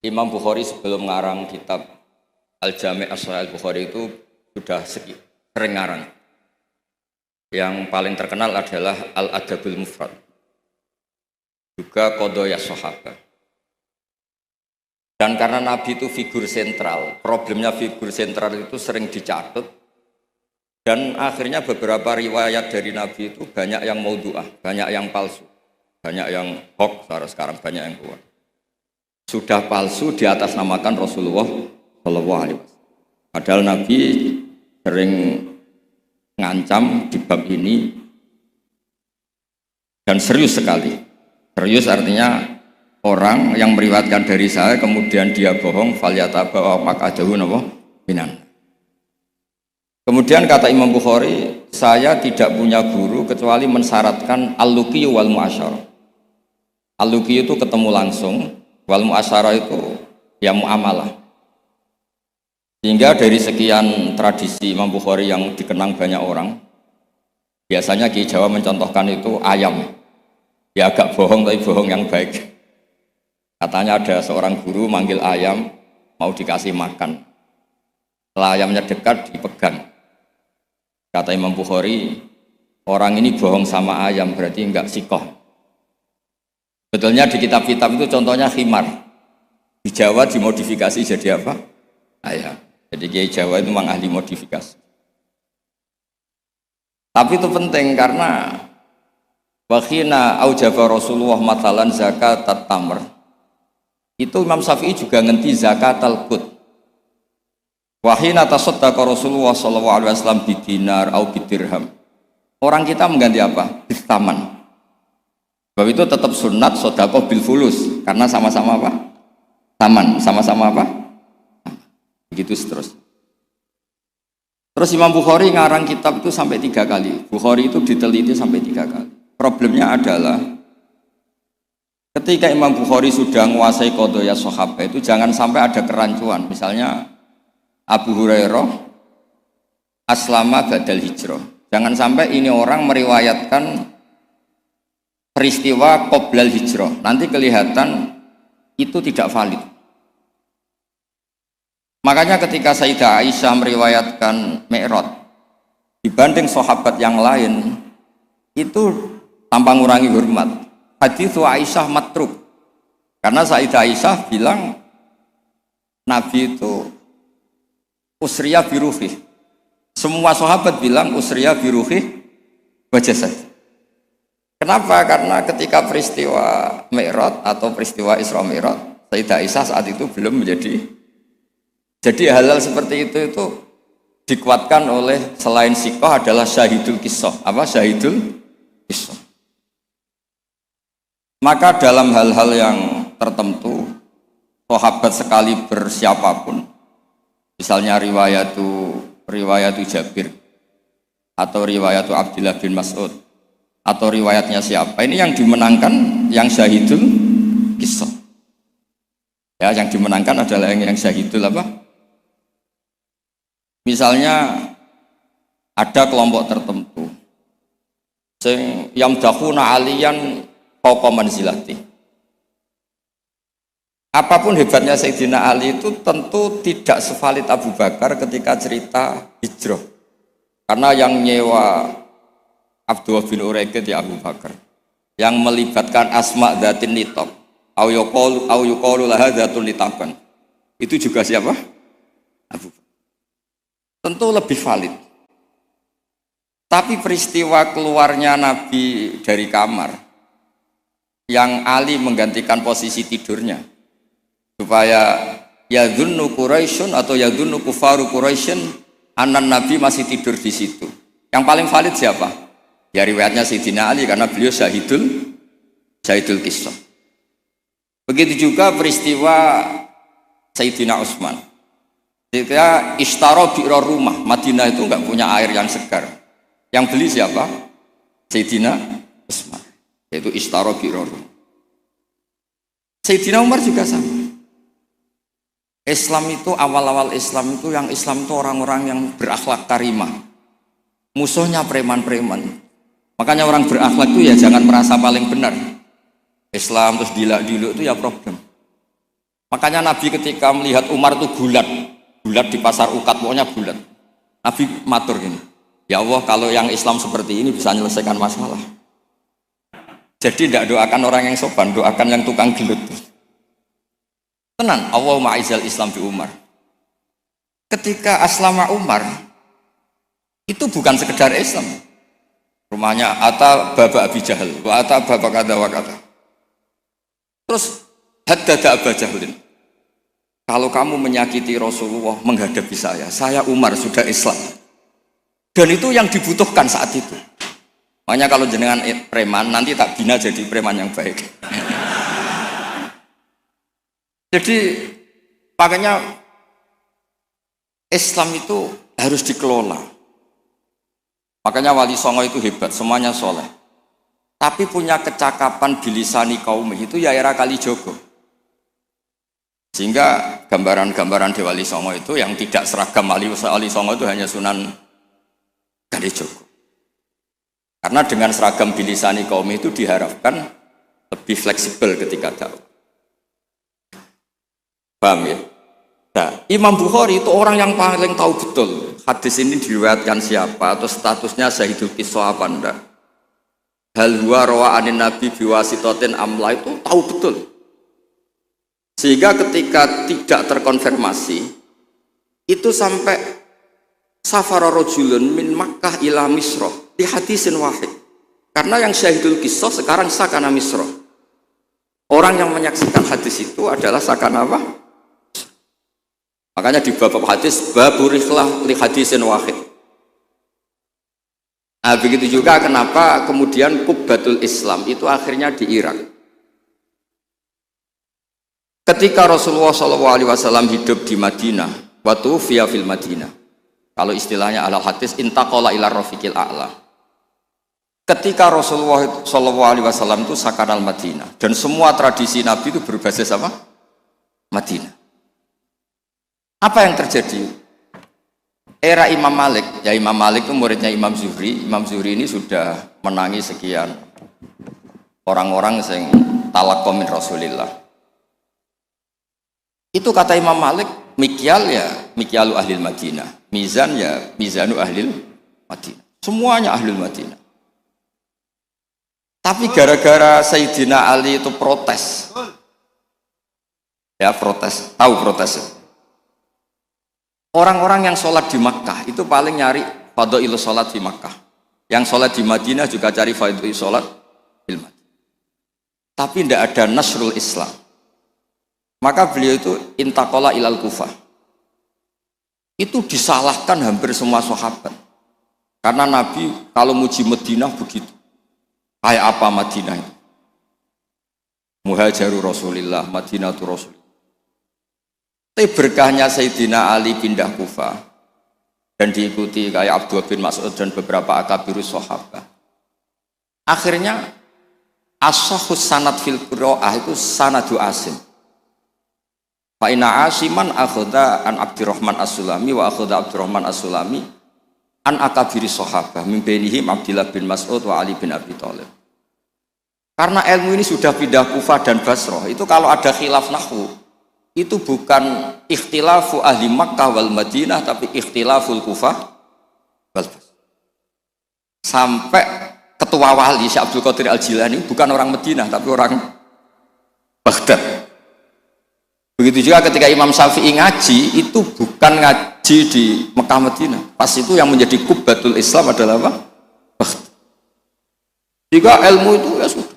Imam Bukhari sebelum ngarang kitab Al-Jami' As-Sahih Al-Bukhari itu sudah sering ngarang. Yang paling terkenal adalah Al-Adabul Mufrad, juga Qadaya Sahabat. Dan karena Nabi itu figur sentral, problemnya figur sentral itu sering dicatat, dan akhirnya beberapa riwayat dari Nabi itu banyak yang maudhu'ah, banyak yang palsu, banyak yang hoax, sekarang banyak yang kuat. Sudah palsu diatasnamakan Rasulullah SAW. Padahal Nabi sering ngancam di bab ini dan serius sekali. Serius artinya orang yang meriwayatkan dari saya kemudian dia bohong, falyataba wa maqadahu minan. Kemudian kata Imam Bukhari, saya tidak punya guru kecuali mensyaratkan al-luqi wal mu'asyarah. Al-luqi itu ketemu langsung, wal mu'asyarah itu ya muamalah. Sehingga dari sekian tradisi Imam Bukhari yang dikenang banyak orang, biasanya Ki Jawa mencontohkan itu ayam. Ya agak bohong tapi bohong yang baik. Katanya ada seorang guru manggil ayam mau dikasih makan. Setelah ayamnya dekat dipegang. Kata Imam Bukhari, orang ini bohong sama ayam berarti enggak sikoh. Betulnya di kitab-kitab itu contohnya khimar. Di Jawa dimodifikasi jadi apa? Ayam. Jadi Kiai Jawa itu memang ahli modifikasi. Tapi itu penting karena wakhina aujaba Rasulullah matalan zakat tamr. Itu Imam Syafi'i juga ngenti zakat al-qut. Wahina tasaddaqa Rasulullah sallallahu alaihi wasallam bidinar au bidirham. Orang kita mengganti apa? Bistaman. Sebab itu tetap sunat sedekah bil fulus karena sama-sama apa? Taman, sama-sama apa? Begitu seterusnya. Terus Imam Bukhari ngarang kitab itu sampai 3 kali. Bukhari itu diteliti sampai 3 kali. Problemnya adalah ketika Imam Bukhari sudah menguasai qadaya sahabat itu jangan sampai ada kerancuan. Misalnya Abu Hurairah aslama badal hijrah. Jangan sampai ini orang meriwayatkan peristiwa qoblal hijrah. Nanti kelihatan itu tidak valid. Makanya ketika Sayyidah Aisyah meriwayatkan Mi'raj dibanding sahabat yang lain itu tanpa ngurangi hormat. Hadits Aisyah matruk. Karena Sayyidah Aisyah bilang Nabi itu usriya biruhih. Semua sahabat bilang usriya biruhih wa jasad. Kenapa? Karena ketika peristiwa Mi'raj atau peristiwa Isra Mi'raj, Sayyidah Aisyah saat itu belum menjadi. Jadi hal-hal seperti itu dikuatkan oleh selain sikoh adalah syahidul kisah. Apa syahidul kisah? Maka dalam hal-hal yang tertentu, sahabat sekali bersiapapun, misalnya riwayatu Jabir atau riwayatu Abdullah bin Mas'ud atau riwayatnya siapa, ini yang dimenangkan yang syahidul kisah. Ya, yang dimenangkan adalah yang syahidul apa? Misalnya ada kelompok tertentu sing yamdakhuna aliyan fawqa manzilati. Apapun hebatnya Sayyidina Ali itu tentu tidak sevalid Abu Bakar ketika cerita hijrah. Karena yang nyewa Abdullah bin Uraiqid ya Abu Bakar. Yang melibatkan asma dzatin nitaq au yuqalu laha dzatun nitaqan. Itu juga siapa? Abu Bakar. Tentu lebih valid. Tapi peristiwa keluarnya Nabi dari kamar yang Ali menggantikan posisi tidurnya supaya yadhunnu Quraisyun atau yadhunnu kufaru Quraisyun anan Nabi masih tidur di situ. Yang paling valid siapa? Ya riwayatnya Sayyidina Ali karena beliau syahidul kisah. Begitu juga peristiwa Sayyidina Utsman. Ketika ishtara bi'ra rumah, Madinah itu enggak punya air yang segar. Yang beli siapa? Sayyidina Utsman. Yaitu ishtara bi'ra rumah. Sayyidina Umar juga sama. Islam itu awal-awal Islam itu yang Islam itu orang-orang yang berakhlak karimah. Musuhnya preman-preman. Makanya orang berakhlak itu ya jangan merasa paling benar. Islam terus dilak-diluk itu ya problem. Makanya Nabi ketika melihat Umar itu bulat di pasar Ukat, pokoknya bulat. Nabi matur gini, ya Allah kalau yang Islam seperti ini bisa menyelesaikan masalah. Jadi tidak doakan orang yang sopan, doakan yang tukang gelut. Tenan, Allahumma aizal Islam bi Umar. Ketika aslama Umar, itu bukan sekedar Islam. Rumahnya ata baba Abi Jahal, wa ata baba kata wa kata. Terus haddada Aba Jahlin. Kalau kamu menyakiti Rasulullah menghadapi saya Umar sudah Islam. Dan itu yang dibutuhkan saat itu. Makanya kalau jenengan preman, nanti tak bina jadi preman yang baik. Jadi makanya Islam itu harus dikelola. Makanya Wali Songo itu hebat, semuanya soleh. Tapi punya kecakapan bilisani kaum itu ya era Kalijogo. Sehingga gambaran-gambaran di Wali Songo itu yang tidak seragam Wali Songo itu hanya Sunan Kalijogo. Karena dengan seragam bilisani kaum itu diharapkan lebih fleksibel ketika dakwah. Paham ya? Nah, Imam Bukhari itu orang yang paling tahu betul hadis ini diriwayatkan siapa atau statusnya syahidul qissah apa enggak. Hal huwa rawa anin nabi biwasitotin amla itu tahu betul. Sehingga ketika tidak terkonfirmasi itu sampai safara rajulun min Makkah ila Misra di hadisin wahid. Karena yang syahidul qissah sekarang sakana Misra. Orang yang menyaksikan hadis itu adalah sakana apa? Makanya di bab hadis baburiklah li hadisin wahid. Nah, begitu juga kenapa kemudian Qubbatul Islam itu akhirnya di Irak. Ketika Rasulullah SAW hidup di Madinah, waktu via fil Madinah. Kalau istilahnya ala hadis intaqala ila rafiqil a'la. Ketika Rasulullah SAW itu sakanal Madinah dan semua tradisi Nabi itu berbasis apa? Madinah. Apa yang terjadi? Era Imam Malik, ya Imam Malik itu muridnya Imam Zuhri. Imam Zuhri ini sudah menangi sekian orang-orang yang talaqqa min Rasulillah. Itu kata Imam Malik, mikyal ya mikyalu ahlil Madinah, mizan ya mizanu ahlil Madinah. Semuanya ahlul Madinah. Tapi gara-gara Sayyidina Ali itu protes. Ya protes, tahu protes. Orang-orang yang sholat di Makkah itu paling nyari fadhailus sholat di Makkah. Yang sholat di Madinah juga cari fadhailus sholat di Madinah. Tapi tidak ada nasrul Islam. Maka beliau itu intaqala ilal Kufah. Itu disalahkan hampir semua sahabat. Karena Nabi kalau muji Madinah begitu. Kayak apa Madinah itu? Muhajiru Rasulillah, Madinatu Rasulillah. Tapi berkahnya Sayyidina Ali pindah Kufah dan diikuti kayak Abdullah bin Mas'ud dan beberapa akabirus sahabat. Akhirnya as-sahhus sanad fil qiraah itu sanadu Asim. Fa inna Asiman akhadha an Abdurrahman As-Sulami wa akhadha Abdurrahman As-Sulami an akabiris sahabah min bainihim Abdullah bin Mas'ud wa Ali bin Abi Thalib. Karena ilmu ini sudah pindah Kufah dan Basrah, itu kalau ada khilaf nahwu itu bukan ikhtilafu ahli Makkah wal Madinah tapi ikhtilaful Kufah wal Basrah. Sampai ketua wali Syekh Abdul Qadir Al-Jilani bukan orang Madinah tapi orang Baghdad. Begitu juga ketika Imam Syafi'i ngaji itu bukan ngaji di Mekah Madinah. Pas itu yang menjadi Qubbatul Islam adalah apa? Baghdad. Jika ilmu itu ya sudah.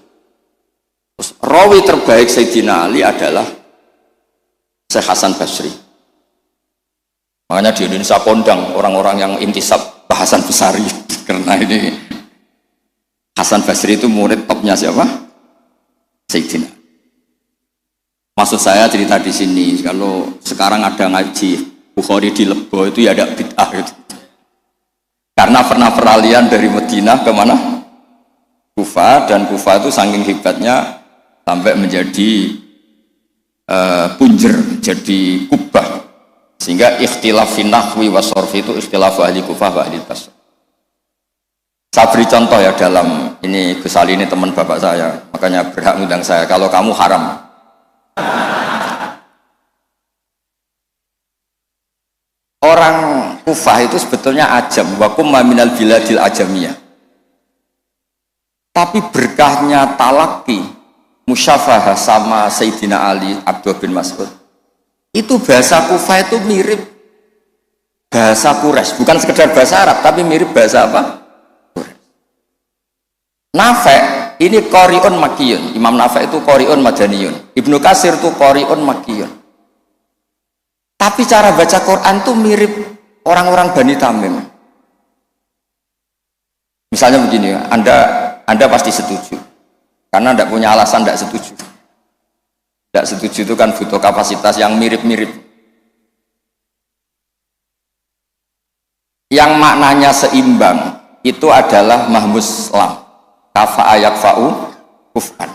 Terus, rawi terbaik Sayyidina Ali adalah Syekh Hasan Basri. Makanya di Indonesia kondang orang-orang yang intisab Hasan Basri karena ini Hasan Basri itu murid topnya siapa? Sayyidina. Maksud saya cerita di sini kalau sekarang ada ngaji Bukhari di Lebo itu ya ada bid'ah gitu. Karena pernah peralihan dari Madinah ke mana? Kufah, dan Kufah itu saking hebatnya sampai menjadi punjer, jadi kubah, sehingga ikhtilaf fi nahwi wa sharfi itu ikhtilaf ahli Kufah wa ahli Basrah. Saya beri contoh ya dalam ini, Gus Ali ini teman bapak saya, makanya berhak undang saya. Kalau kamu haram, orang Kufah itu sebetulnya ajam, wa kumma minal biladil ajamiyah. Tapi berkahnya talaki musyafahah sama Sayyidina Ali Abdullah bin Mas'ud, itu bahasa Kufah itu mirip bahasa Quraisy, bukan sekedar bahasa Arab tapi mirip bahasa apa? Quraisy. Nafi' ini qari'un makkiyun, Imam Nafi' itu qari'un madaniyun, Ibnu Katsir itu qari'un makkiyun. Tapi cara baca Quran tuh mirip orang-orang Bani Tamim. Misalnya begini, Anda pasti setuju, karena tidak punya alasan tidak setuju. Tidak setuju itu kan butuh kapasitas yang mirip-mirip. Yang maknanya seimbang itu adalah mahmus lam, kafa ayak fa'u kuf'an.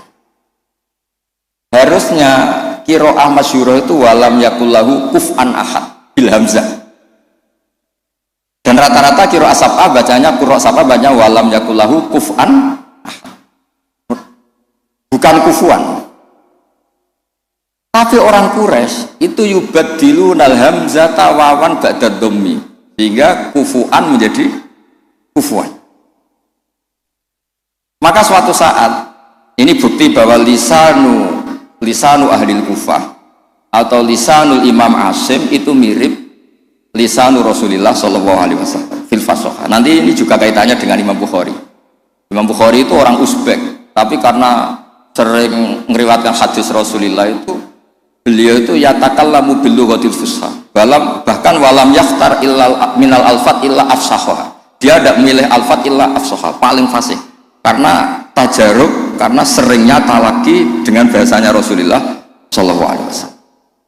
Harusnya qiraah masyhurah itu walam yakullahu kuf'an ahad bil hamzah. Dan rata-rata qiraah sab'ah bacanya qurra sab'ah bacanya walam yakullahu kuf'an ahad. Bukan kufuan. Tapi orang Quraisy itu yubaddilunal hamzata wawan ba'da dhammi, sehingga kufuan menjadi kufuan. Maka suatu saat ini bukti bahwa lisanu ahlil Kufah atau lisanul Imam Asim itu mirip lisanu Rasulullah Shallallahu Alaihi Wasallam fil fasahah. Nanti ini juga kaitannya dengan Imam Bukhari. Imam Bukhari itu orang Uzbek, tapi karena sering meriwayatkan hadis Rasulullah itu, beliau itu yatakallamu bil lughatil fusha. Bahkan walam yaftar illa minal alfat illa afsahha. Dia tidak milih alfat illa afsahha, paling fasih. Karena tajarub, karena seringnya talaki dengan bahasanya Rasulullah Shallallahu Alaihi Wasallam.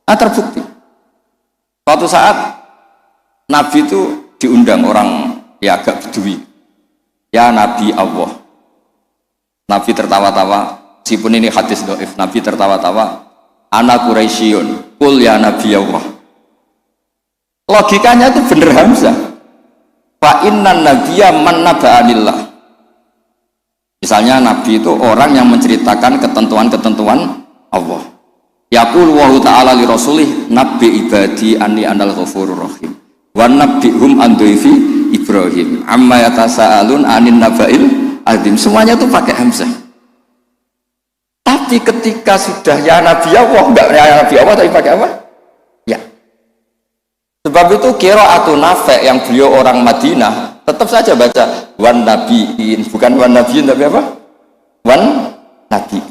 Nah, terbukti. Suatu saat Nabi itu diundang orang ya agak bedui, ya Nabi Allah. Nabi tertawa-tawa, meskipun ini hadis dhaif, Nabi tertawa-tawa, ana Quraisyun, kul ya Nabi Allah. Logikanya itu bener Hamzah. Fa innan nabiyya man naba'anillah. Misalnya Nabi itu orang yang menceritakan ketentuan-ketentuan Allah. Yaqul wa ta'ala li rasulih nabbi ibadi anni anal ghafurur rahim. Wa nabbihum an dhaifi Ibrahim. Amma yatasaalun anin naba'il azim. Semuanya itu pakai hamzah. Tapi ketika sudah ya Nabi Allah, enggak ya Nabi Allah tapi pakai apa? Ya. Sebab itu qiraatun Nafi' yang beliau orang Madinah tetap saja baca wan nabiin, bukan wan nabiin tapi apa? Wan nabi.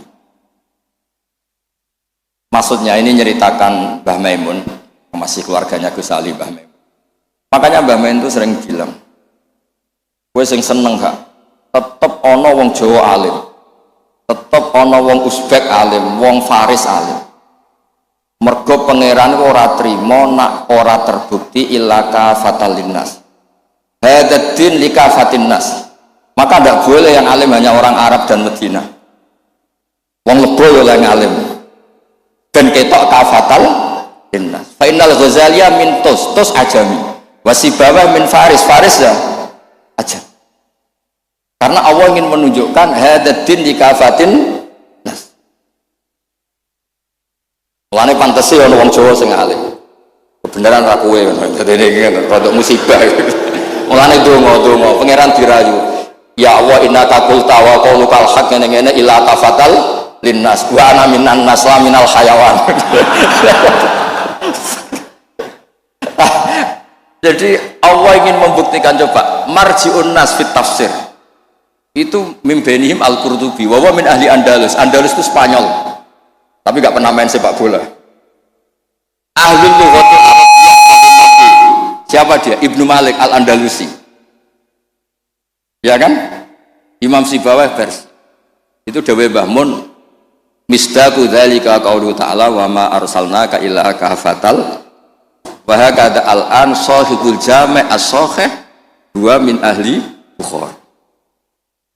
Maksudnya ini nyeritakan Mbah Maimun, masih keluarganya Gus Ali Mbah Maimun. Makanya Mbah Maimun itu sering bilang, gue sing seneng gak? Tetep ono wong Jawa alim, tetep ono wong Uzbek alim, wong Faris alim. Mergo pangeran ora trimo nak ora terbukti illa kafatal linnas. Hadaddin likafatin nas. Maka tidak boleh yang alim hanya orang Arab dan Medina. Wong lebo yo yang alim. Dan ketok kafatal linnas. Fa innal Ghazaliyah min tos ajami. Wasibawa min Faris ya aja. Karena Allah ingin menunjukkan hadaddin likafatin nas. Mulane pantese ana wong Jawa sing alim. Kebenaran ra kowe ngono. Dadi iki rada musibah. Mulane donga pangeran dirayu. Ya Allah innaka qulta wa qaulukal haq ngene-ngene ila tafatal linnas wa ana minan nas la minal hayawan. Jadi Allah ingin membuktikan, coba marji'un nas fit tafsir. Itu mimbenihim al-Qurtubi wa min ahli Andalus. Andalus itu Spanyol. Tapi enggak pernah main sepak bola. Ahlul lughatil arabiyyah. Siapa dia? Ibnu Malik Al-Andalusi. Ya kan? Imam Sibawah vers. Itu dawuh Mbah Mun, misdaqu dzalika qaulu ta'ala wa ma arsalnaka illa kafatal wa hakada al-an sahibul jami' as-sahih dua min ahli Bukhari.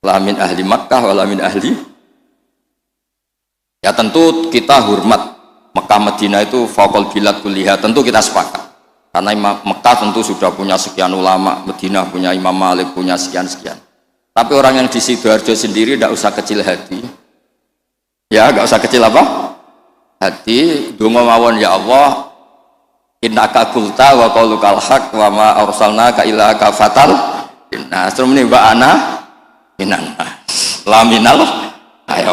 La min ahli Makkah wa la min ahli. Ya tentu kita hormat Mekah Madinah itu faqul bilad kulliha, tentu kita sepakat. Karena Mekah tentu sudah punya sekian ulama, Madinah punya Imam Malik, punya sekian-sekian. Tapi orang yang di Sidoarjo sendiri tidak usah kecil hati. Ya, nggak usah kecil apa? Hati, donga mawon ya Allah, innaka qulta wa qaulukal haq wa ma arsalnaka illa kafatal linnas. Terus muni wa ana minan laminal ayo